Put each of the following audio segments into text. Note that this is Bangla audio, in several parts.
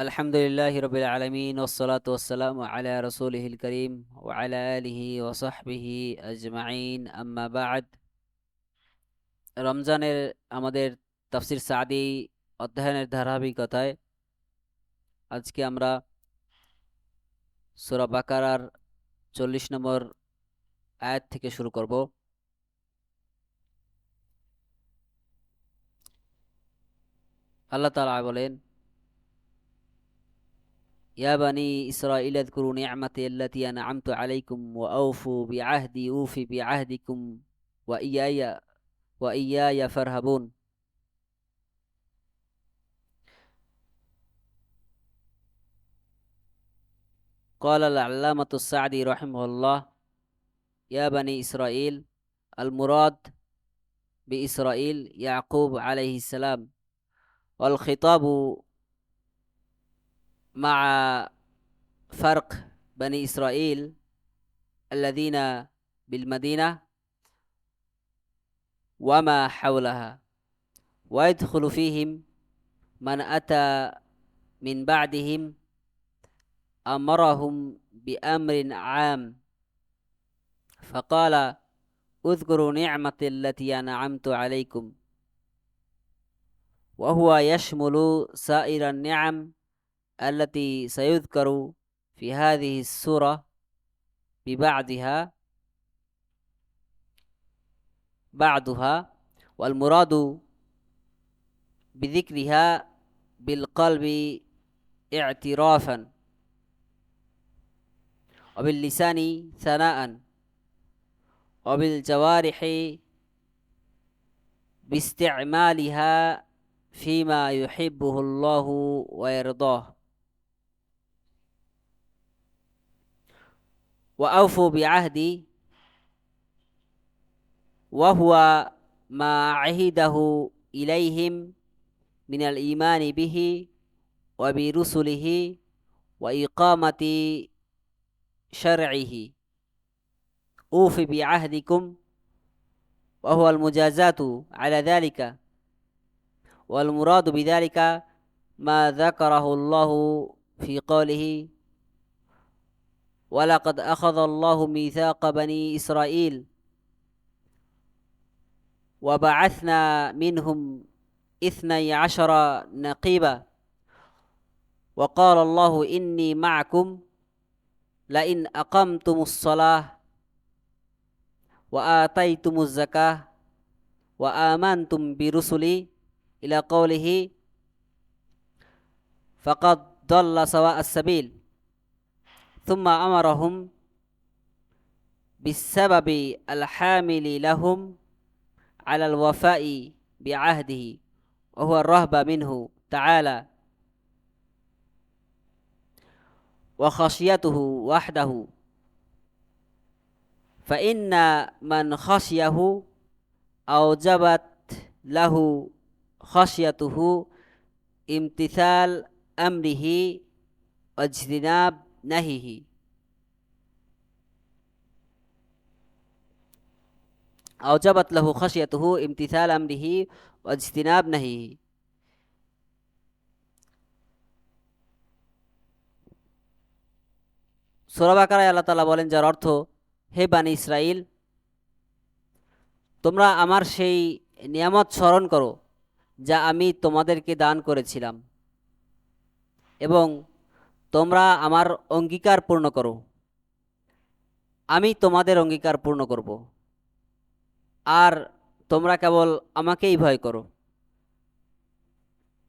আলহামদুলিল্লাহি রাব্বিল আলামিন ওয়াসসালাতু ওয়াসসালামু আলা রাসূলিহিল কারীম ওয়া আলা আলিহি ওয়া সাহবিহি আজমাইন আম্মা বা'দ। রমজানের আমাদের তাফসির সাদি অধ্যয়নের ধারাবাহিকতায় আজকে আমরা সূরা বাকারার 40 নম্বর আয়াত থেকে শুরু করব। আল্লাহ তাআলা বলেন, ইয়া বানি ইসরাঈল আযকুরু নি'মাতি আল্লাতী আন'আমতু আলাইকুম ওয়া আওফু বিআহদি উফি বিআহদিকুম ওয়া ইয়ায়া ফারহাবুন। قال العلامة السعدي رحمه الله: يا بني إسرائيل، المراد بإسرائيل يعقوب عليه السلام، والخطاب مع فرق بني إسرائيل الذين بالمدينة وما حولها، ويدخل فيهم من أتى من بعدهم أمرهم بأمر عام، فقال: اذكروا نعمتي التي أنعمت عليكم، وهو يشمل سائر النعم التي سيذكر في هذه السورة ببعضها بعضها، والمراد بذكرها بالقلب اعترافا، وباللسان ثناء، وبالجوارح باستعمالها فيما يحبه الله ويرضاه. وأوفوا بعهدي، وهو ما عهده إليهم من الإيمان به وبرسله وإقامة شرعه. أوف بعهدكم، وهو المجازات على ذلك، والمراد بذلك ما ذكره الله في قوله: ولقد أخذ الله ميثاق بني إسرائيل وبعثنا منهم 12 نقيبا، وقال الله إني معكم لئن أقمتم الصلاة وآتيتم الزكاة وآمنتم برسلي إلى قوله فقد ضل سواء السبيل. ثم أمرهم بالسبب الحامل لهم على الوفاء بعهده، وهو الرهبة منه تعالى وخشيته وحده، فإن من خشيه أوجبت له خشيته امتثال أمره واجتناب نهيه، أوجبت له خشيته امتثال أمره واجتناب نهيه। সূরা বাকারায় আল্লাহ তাআলা বলেন, যার অর্থ: হে বানি ইসরাইল, তোমরা আমার সেই নিয়ামত স্মরণ করো যা আমি তোমাদেরকে দান করেছিলাম, এবং তোমরা আমার অঙ্গীকার পূর্ণ করো, আমি তোমাদের অঙ্গীকার পূর্ণ করব, আর তোমরা কেবল আমাকেই ভয় করো।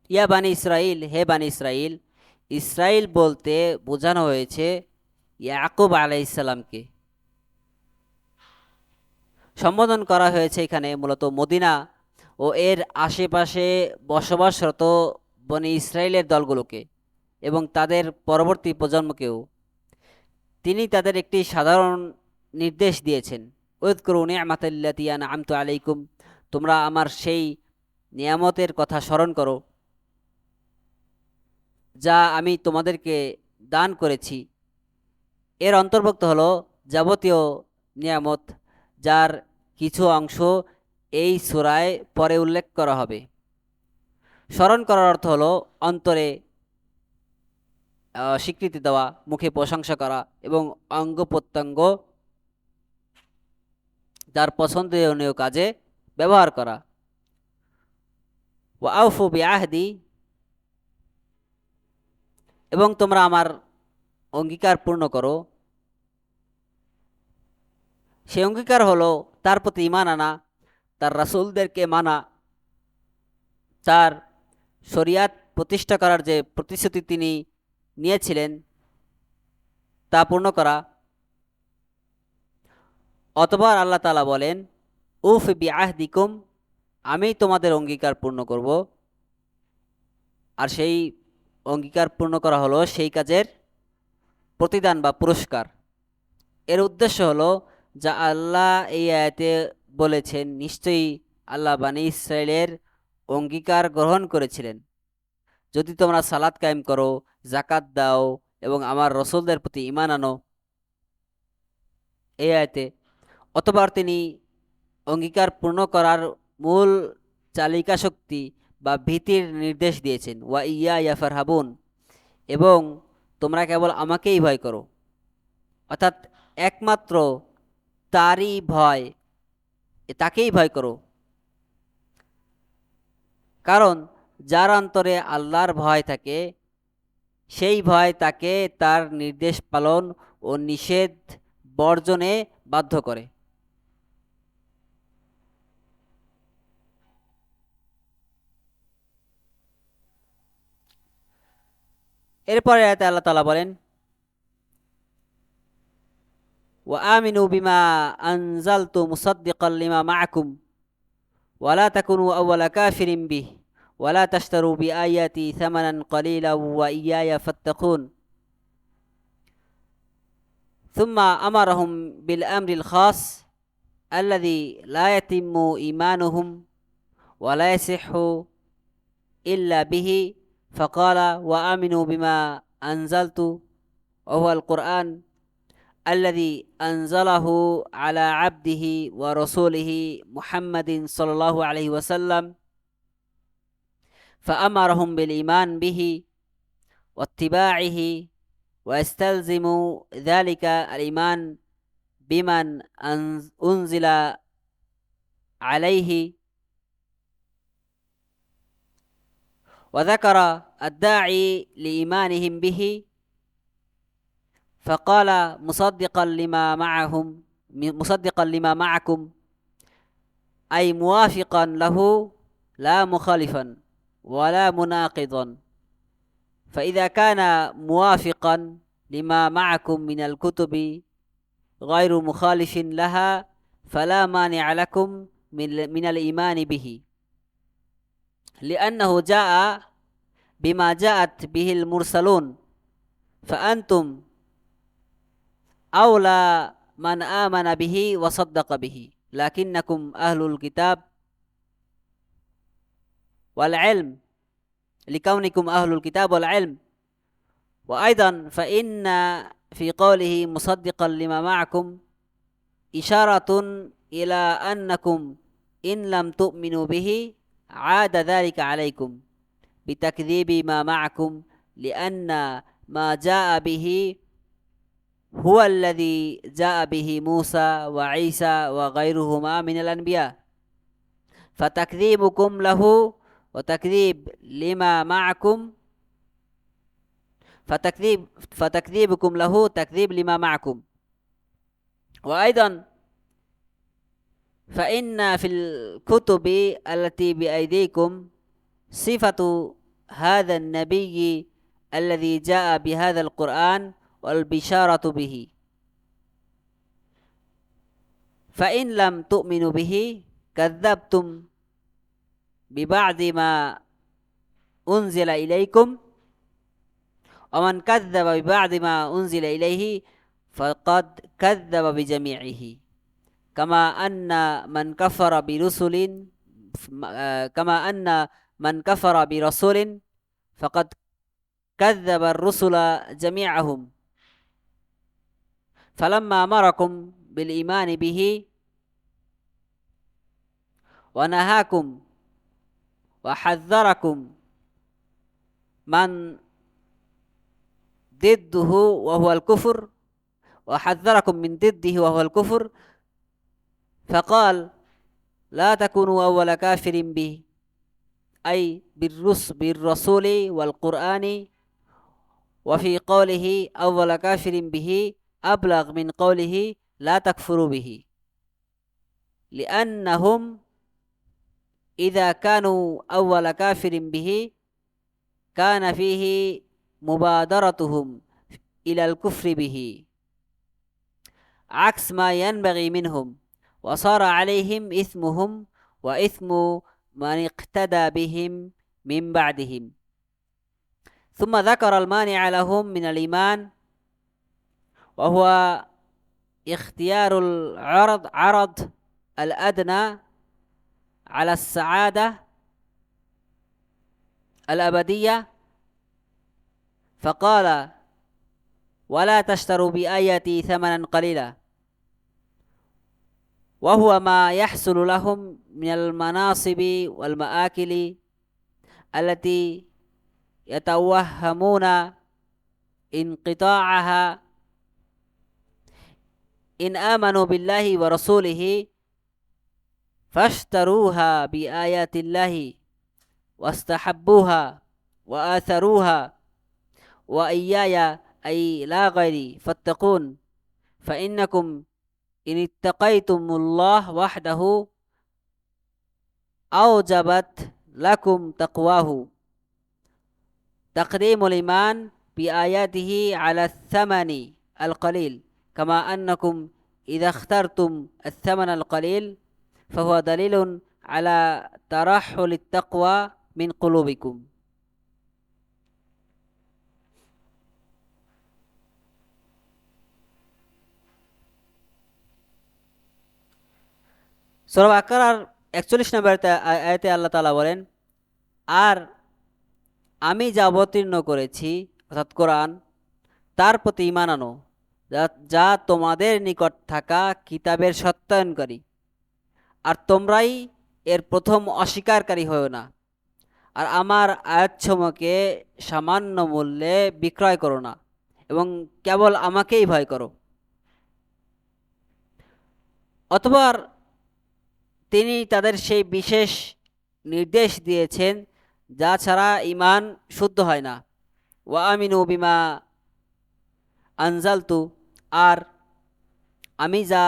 ইয়া বানি ইসরাইল, হে বানি ইসরাইল, ইসরাইল বলতে বোঝানো হয়েছে ইয়াকুব আলাইহিস সালামকে। সম্বোধন করা হয়েছে এখানে মূলত মদিনা ও এর আশেপাশে বসবাসরত বনি ইসরাইলের দলগুলোকে এবং তাদের পরবর্তী প্রজন্মকেও। তিনি তাদের একটি সাধারণ নির্দেশ দিয়েছেন: উযকুরু নি'মাতাল্লাতী আন'আমতু আলাইকুম, তোমরা আমার সেই নিয়ামতের কথা স্মরণ করো যা আমি তোমাদেরকে দান করেছি। এর অন্তর্ভুক্ত হলো যাবতীয় নিয়ামত, যার কিছু অংশ এই সূরায় পরে উল্লেখ করা হবে। স্মরণ করার অর্থ হলো অন্তরে স্বীকৃতি দেওয়া, মুখে প্রশংসা করা এবং অঙ্গ প্রত্যঙ্গ তার পছন্দনীয় কাজে ব্যবহার করা। ওয়া আউফু বিআহদি, এবং তোমরা আমার অঙ্গীকার পূর্ণ করো। সেই অঙ্গীকার হলো তার প্রতি ঈমান আনা, তার রাসূলদেরকে মানা, তার শরিয়াত প্রতিষ্ঠা করার যে প্রতিশ্রুতি তিনি নিয়েছিলেন তা পূর্ণ করা। অতঃপর আল্লাহ তাআলা বলেন, উফ বিআহদিকুম, আমি তোমাদের অঙ্গীকার পূর্ণ করব। আর সেই অঙ্গীকার পূর্ণ করা হলো সেই কাজের প্রতিদান বা পুরস্কার। এর উদ্দেশ্য হলো, যা আল্লাহ এই আয়াতে বলেছেন, নিশ্চয়ই আল্লাহ বানী ইসরায়েলের অঙ্গীকার গ্রহণ করেছিলেন, যদি তোমরা সালাত কায়েম করো, জাকাত দাও এবং আমার রসুলদের প্রতি ঈমান আনো। এই আয়াতে অতঃপর তিনি অঙ্গীকার পূর্ণ করার মূল চালিকা শক্তি বা ভীতির নির্দেশ দিয়েছেন, ওয়া ইয়া ফারহাবুন, এবং তোমরা কেবল আমাকেই ভয় করো, অর্থাৎ একমাত্র তারই ভয়, তাকেই ভয় করো। কারণ যার অন্তরে আল্লাহর ভয় থাকে, সেই ভয় তাকে তার নির্দেশ পালন ও নিষেধ বর্জনে বাধ্য করে। এরপরে আয়াতে আল্লাহ তাআলা বলেন, ওয়া আমিনু বিমা আনজালতু মুসাদ্দিকাল লিমা মাআকুম ওয়া লা তাকুনু আউওয়ালা কাফিরিন বিহি ওয়া লা তাশতারু বিআয়াতি থামানান কলিলা ওয়া ইয়ায়া ফাত্তাকুন। ثم أمرهم بالأمر الخاص الذي لا يتم إيمانهم ولا يصح إلا به، فقال وآمنوا بما أنزلت وهو القرآن الذي أنزله على عبده ورسوله محمد صلى الله عليه وسلم، فأمرهم بالإيمان به واتباعه، ويستلزم ذلك الإيمان بمن أنزل عليه. وذكر الداعي لإيمانهم به فقال مصدقا لما معكم، أي موافقا له لا مخالفا ولا مناقضا. فإذا كان موافقا لما معكم من الكتب غير مخالف لها فلا مانع لكم من الإيمان به، لأنه جاء بما جاءت به المرسلون، فأنتم أولى من آمن به وصدق به، لكنكم أهل الكتاب والعلم، لكونكم أهل الكتاب والعلم. وأيضا فإن في قوله مصدقا لما معكم إشارة إلى أنكم إن لم تؤمنوا به عاد ذلك عليكم بتكذيب ما معكم، لأن ما جاء به هو الذي جاء به موسى وعيسى وغيرهما من الأنبياء، فتكذيبكم له وتكذيب لما معكم فتكذيبكم له تكذيب لما معكم. وأيضا فإن في الكتب التي بأيديكم صفة هذا النبي الذي جاء بهذا القرآن والبشارة به، فإن لم تؤمنوا به كذبتم ببعض ما أنزل إليكم، ومن كذب ببعض ما أنزل إليه فقد كذب بجميعه، كما أن من كفر برسول فقد كذب الرسل جميعهم. فلما أمركم بالإيمان به ونهاكم وحذركم من ضده وهو الكفر وحذركم من ضده وهو الكفر فقال لا تكونوا أول كافر به أي بالرسول والقرآن وفي قوله أول كافر به أبلغ من قوله لا تكفروا به لأنهم إذا كانوا أول كافر به كان فيه مبادرتهم إلى الكفر به عكس ما ينبغي منهم وصار عليهم إثمهم وإثم من اقتدى بهم من بعدهم ثم ذكر المانع لهم من الإيمان وهو اختيار عرض الأدنى على السعادة الأبدية فقال ولا تشتروا بآياتي ثمنا قليلا وهو ما يحصل لهم من المناصب والمآكل التي يتوهمون انقطاعها إن آمنوا بالله ورسوله فاشتروها بآيات الله واستحبوها وآثروها وإياي أي لا غيري فاتقون فإنكم إن اتقيتم الله وحده أوجبت لكم تقواه تقديم الإيمان بآياته على الثمن القليل كما أنكم إذا اخترتم الثمن القليل فهو دليل على ترحل التقوى من قلوبكم সূরা বাকারার ৪১ নম্বর আয়াতে আল্লাহ তাআলা বলেন আর আমি যা অবতীর্ণ করেছি অর্থাৎ কোরআন তার প্রতি ঈমান আনো যা তোমাদের নিকট থাকা কিতাবের সত্যায়নকারী আর তোমরাই এর প্রথম অস্বীকারী হও না আর আমার আয়াতসমূহকে সামান্য মূল্যে বিক্রয় করো না এবং কেবল আমাকেই ভয় করো অথবা তিনি তাদের সেই বিশেষ নির্দেশ দিয়েছেন যা ছাড়া ঈমান শুদ্ধ হয় না ওয়া আমিনু বিমা আনজালতু আর আমি যা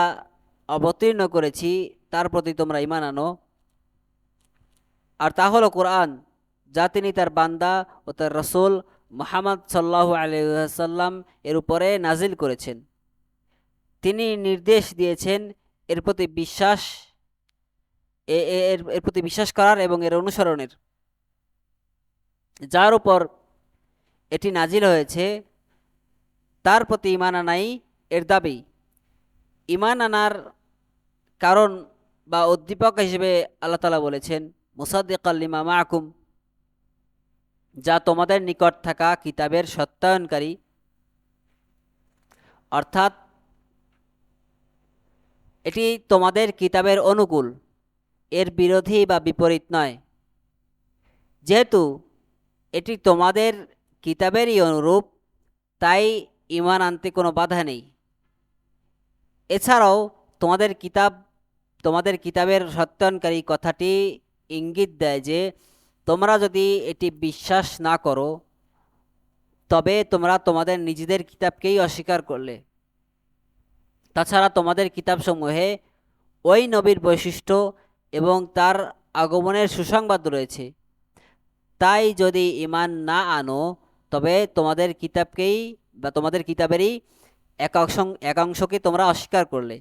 অবতীর্ণ করেছি তার প্রতি তোমরা ঈমান আনো আর তা হলো কোরআন যা তিনি তার বান্দা ও তার রাসূল মুহাম্মদ সাল্লাল্লাহু আলাইহি ওয়াসাল্লাম এর উপরে নাজিল করেছেন তিনি নির্দেশ দিয়েছেন এর প্রতি বিশ্বাস করার এবং এর অনুসরণের যার উপর এটি নাজিল হয়েছে তার প্রতি ঈমান আনাই এর দাবি ঈমান আনার কারণ বা উদ্দীপক হিসেবে আল্লাহ তাআলা বলেছেন মুসাদ্দিকাল লিমা মাআকুম যা তোমাদের নিকট থাকা কিতাবের সত্যায়নকারী অর্থাৎ এটি তোমাদের কিতাবের অনুকূল এর বিরোধী বা বিপরীত নয় যেহেতু এটি তোমাদের কিতাবেরই অনুরূপ তাই ঈমান আনতে কোনো বাধা নেই এছাড়াও তোমাদের কিতাবের সত্যায়নকারী কথাটি ইঙ্গিত দেয় যে তোমরা যদি এটি বিশ্বাস না করো তবে তোমরা তোমাদের নিজেদের কিতাবকেই অস্বীকার করলে তাছাড়া তোমাদের কিতাবসমূহে ওই নবীর বৈশিষ্ট্য এবং তার আগমনের সুসংবাদ রয়েছে তাই যদি ঈমান না আনো তবে তোমাদের কিতাবকেই বা তোমাদের কিতাবেরই একাংশকে তোমরা অস্বীকার করলে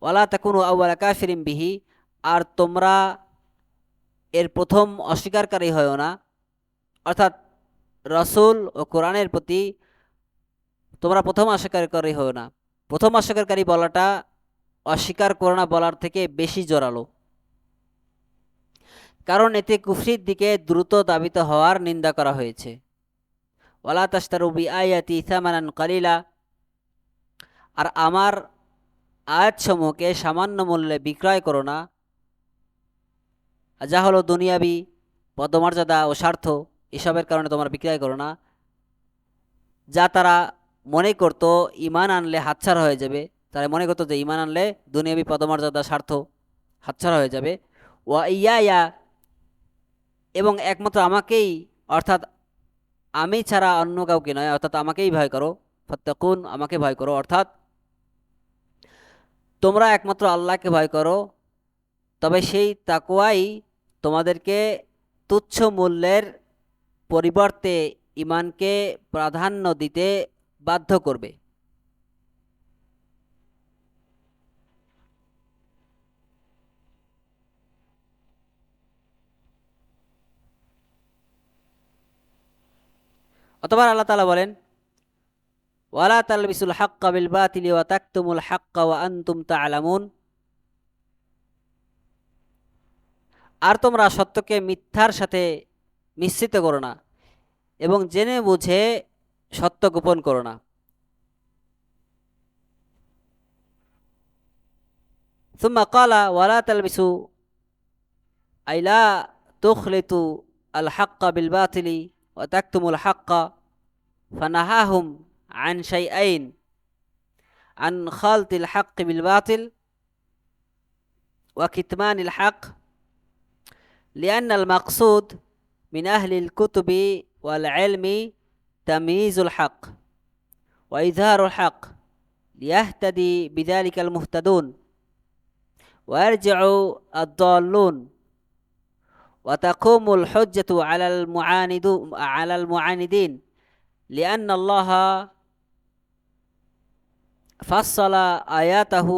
ওয়ালা তাকুনু আউয়ালা কাফিরিন বিহি আর তোমরা এর প্রথম অস্বীকারী হয়ো না অর্থাৎ রাসূল ও কোরআনের প্রতি তোমরা প্রথম অস্বীকারী হয়ো না প্রথম অস্বীকারী বলাটা অস্বীকার করো না বলার থেকে বেশি জোরালো কারণ এতে কুফরির দিকে দ্রুত ধাবিত হওয়ার নিন্দা করা হয়েছে ওয়ালা তাশতারু বিআয়াতি সামানান কালিলা আর আমার আয়াতসমূহকে সামান্য মূল্যে বিক্রয় করো না যা হলো দুনিয়াবি পদমর্যাদা ও স্বার্থ এসবের কারণে তোমরা বিক্রয় করো না যা তারা মনে করতো ঈমান আনলে হাতছাড়া হয়ে যাবে। তারা মনে করতো যে ঈমান আনলে দুনিয়াবি পদমর্যাদা স্বার্থ হাতছাড়া হয়ে যাবে। ওয়া ইয়া এবং একমাত্র আমাকেই, অর্থাৎ আমি ছাড়া অন্য কাউকে নয়, অর্থাৎ আমাকেই ভয় করো। ফাত্তাকুন, আমাকে ভয় করো, অর্থাৎ তোমরা একমাত্র আল্লাহকে ভয় করো। তবে সেই তাকওয়াই তোমাদেরকে তুচ্ছ মূল্যের পরিবর্তে ঈমানকে প্রাধান্য দিতে বাধ্য করবে। অতঃপর আল্লাহ তাআলা বলেন, ওয়ালা তালবিসুল হাক্কা বিল বাতিলি ওয়া তাকতুমুল হাক্কা ওয়া আনতুম তা'লামুন। আর তোমরা সত্যকে মিথ্যার সাথে মিশ্রিত করো না এবং জেনে বুঝে সত্য গোপন করো না। সুম্মা ক্বালা ওয়ালা তালবিসু আই লা তুখলিতু আল হাক্কা বিল বাতিলি ওয়া তাকতুমুল হাক্কা ফানাহাহুম আন শাইআইন আন খালতিল হাক্কি বিল বাতিল ওয়া কিতমানিল হক লিআন্নাল মাকসুদ মিন আহলিল কুতুবি ওয়াল ইলমি তাময়িজুল হক ওয়া ইযহারুল হক লিয়াহতাদি বিযালিকাল মুহতাদুন ওয়া ইয়ারজিউ আদ-দাল্লুন ওয়া তাকুমুল হুজ্জাতু আলাল মুআনিদিন লিআন্না আল্লাহা ফাসসালা আয়াতাহু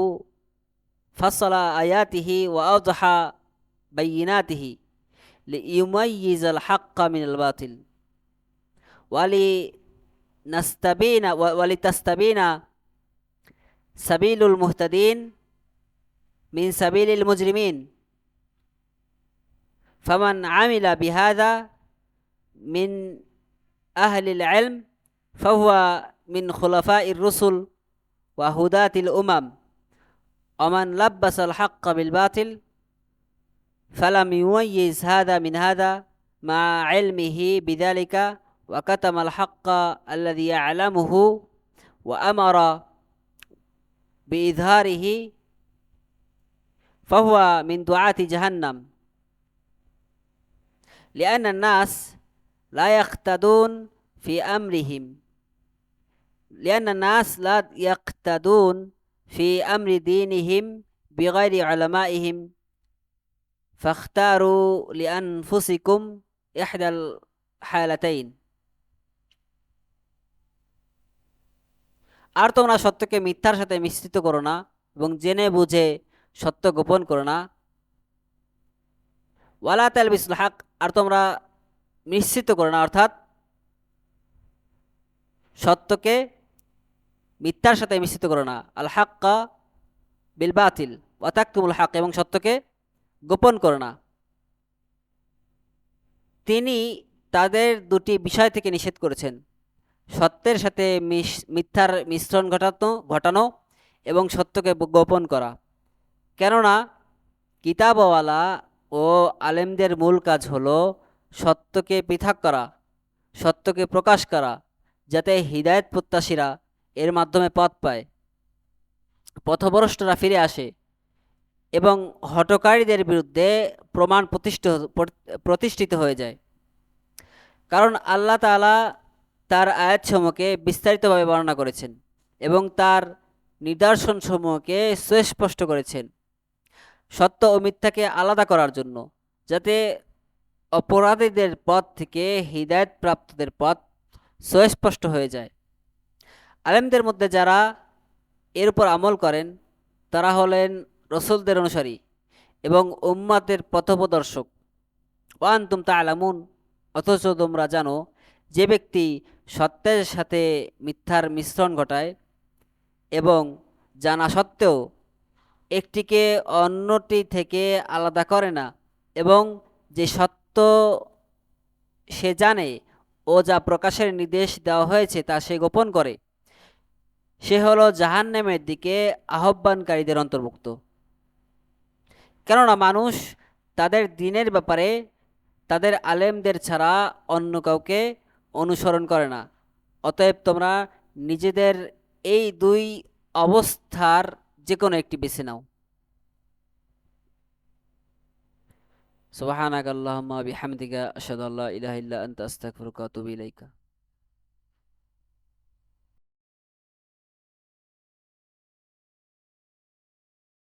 ফাসসালা আয়াতিহি ওয়া আওদাহা বাইয়িনাতিহি লিইউমাইয়িজাল হাক্কা মিনাল বাতিল ওয়ালিতাস্তাবিনা সাবিলুল মুহতাদিন মিন সাবিলিল মুজরিমিন ফামান আমিলা বিহাযা মিন আহলিল ইলম ফাহুয়া মিন খুলাফাইর রুসুল ওয়া হুদাতিল উমাম ওমান লাব্বাসাল হাক্কা বিল বাতিল ফালাম ইউমাইয়িজ হাযা মিন হাযা মা ইলমিহি বিযালিকা ওয়া কাতামাল হাক্কা আল্লাযী ইয়া'লামুহু ওয়া আমারা বিইযহারিহি ফাহুয়া মিন দুআতি জাহান্নাম লিআন্না الناس لا يقتدون في أمرهم لأن الناس لا يقتدون في أمر دينهم بغير علمائهم فاختاروا لأنفسكم إحدى الحالتين। আর তোমরা সত্যকে মিথ্যার সাথে মিশ্রিত করো না এবং জেনে বুঝে সত্য গোপন করো না। ওয়ালা তালবিসুল হক, আর তোমরা মিশ্রিত করো না, অর্থাৎ সত্যকে মিথ্যার সাথে মিশ্রিত করো না। আল হাক্কা বিল বাতিল ওয়া তাকতুমুল হক, এবং সত্যকে গোপন করো না। তিনি তাদের দুটি বিষয় থেকে নিষেধ করেছেন, সত্যের সাথে মিথ্যার মিশ্রণ ঘটানো এবং সত্যকে গোপন করা। কেননা কিতাবওয়ালা ও আলেমদের মূল কাজ হলো সত্যকে পৃথক করা, সত্যকে প্রকাশ করা, যাতে হিদায়াত প্রত্যাশীরা এর মাধ্যমে পথ পায়, পথভ্রষ্টরা ফিরে আসে এবং হঠকারীদের বিরুদ্ধে প্রমাণ প্রতিষ্ঠিত হয়ে যায়। কারণ আল্লাহ তাআলা তার আয়াতসমূহকে বিস্তারিতভাবে বর্ণনা করেছেন এবং তার নিদর্শনসমূহকে সুস্পষ্ট করেছেন সত্য ও মিথ্যাকে আলাদা করার জন্য, যাতে অপরাধীদের পথ থেকে হিদায়াত প্রাপ্তদের পথ সুস্পষ্ট হয়ে যায়। আলেমদের মধ্যে যারা এর উপর আমল করেন তারা হলেন রসুলদের অনুসারী এবং উম্মাতের পথপ্রদর্শক। ওয়া আনতুম তা'লামুন, অথচ তোমরা জানো, যে ব্যক্তি সত্যের সাথে মিথ্যার মিশ্রণ ঘটায় এবং জানা সত্ত্বেও একটিকে অন্যটি থেকে আলাদা করে না, এবং যে সত্য সে জানে ও যা প্রকাশের নির্দেশ দেওয়া হয়েছে তা সে গোপন করে, সে হলো জাহান্নামের দিকে আহ্বানকারীদের অন্তর্ভুক্ত। কেননা মানুষ তাদের দ্বীনের ব্যাপারে তাদের আলেমদের ছাড়া অন্য কাউকে অনুসরণ করে না, অতএব তোমরা নিজেদের এই দুই অবস্থার যে কোনো একটি বেছে নাও। সুবহানাকাল্লাহুম্মা বিহামদিকা আশহাদু আল্লা ইলাহা ইল্লা আনতা আস্তাগফিরুকা ওয়া আতুবু ইলাইকা।